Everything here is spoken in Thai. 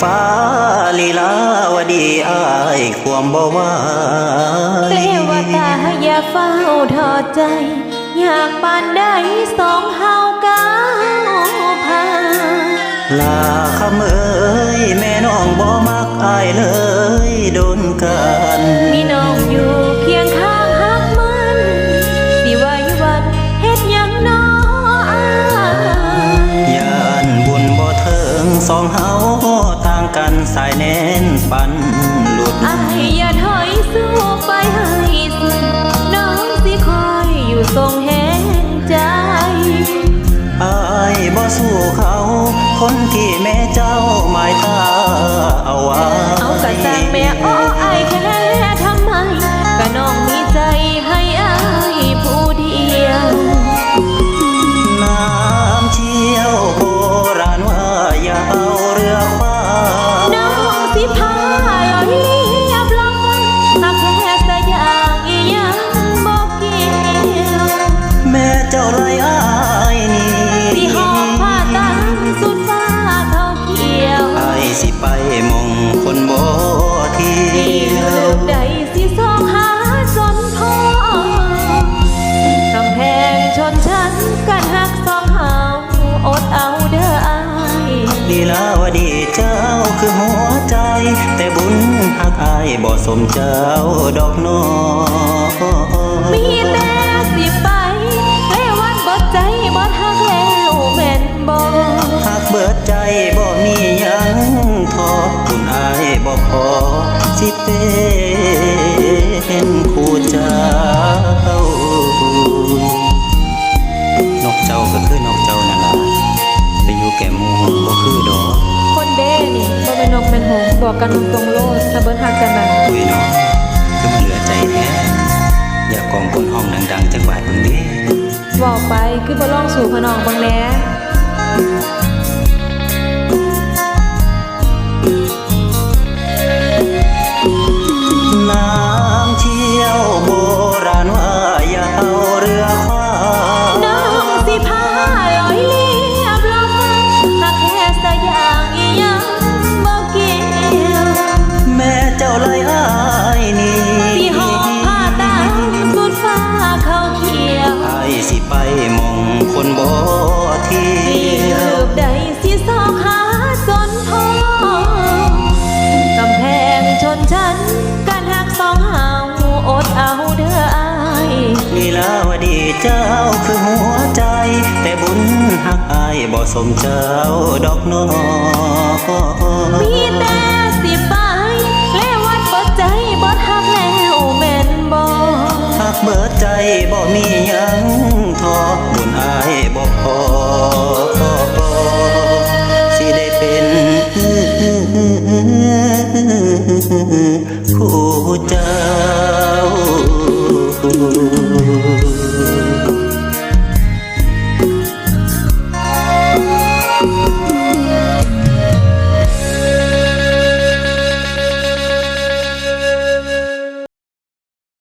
ฟ้าลีลาวดีอายความบ่ว่าเทวตาอย่าเฝ้าทอดใจอยากปานได้สองเฮาก้าวผ่านลาคำเอ้ยแม่น้องบ่มักอายเลยโดนกันมีน้องอยู่เคียงข้างหักมันสิไว้วันเฮ็ดหยังน้ออายย่านบุญบ่เถิงสองเฮาต่างกันสายแน่นปันหลุดอายอย่าถอยสู้ไปให้สุดน้องสิคอยอยู่ทรงแห่งใจอายบ่สู้เขาคนที่แม่เจ้าหมายตาเอาไว้เอากะจากแม่อ้ออายแค่ทำไมกะน้องมีใจให้อายผู้เดียวน้ำเชี่ยวโบราณว่าอย่าเอาเรือคว้าน้องสิพาลอยเรียบลอยหากแค่สะอย่างอีหยังบ่เกี่ยวแม่เจ้าไรอายนี่สิหอบผ้าตังสุดฟ้าเขาเขียวอายสิไปมองคนบ่เที่ยวใดสิสองหาจนพอกำแพงชนชั้นกันหักสองเฮาอดเอาเด้ออายลีลาวดีเจ้าคือหัวใจแต่บุญหักอายบ่สมเจ้าดอกน้อมีแต่สิไปเลวันบดใจบดหักแล้วแม่นบ่หักเบิดใจบ่มีหยังทอคุณอายบ่พอสิเป็นคู่เจ้านกเจ้าก็คือนกเจ้านั่นล่ะไปอยู่แก่หมู่บ่คือดอกคนเด้นี่บ่เป็นนกเป็นหงส์บอกกันตรงๆโลดถ้าเบิดหักกันแบบอุ้ยเนาะคือมันเหลือใจแท้อยากกองคนห้องดังๆจักบาดเบิ่งดิเว้าไปคือบ่ลองสู่พะน้องเบิ่งแหน่น้ำเชี่ยวโบราณว่าอย่าเอาเรือคว้าน้องสิพาลอยเรียบลอยหากแค่สะอย่างอีหยังบ่เกี่ยวแม่เจ้าไรอายนี่สิหอบผ้าตาสุดฟ้าเขาเขียวอายสิไปมองคนบ่เที่ยวใดสิสอกหาจนพอกำแพงชนชั้นกันหักสองเฮาอดเอาเด้ออายลีลาวดีเจ้าคือหัวใจแต่บุญหักอายบ่สมเจ้าดอกน้อมีแต่สิไปเลวัดบ่ใจบ่หักแล้วแม่นบ่หักเบิดใจบ่มีหยังทอ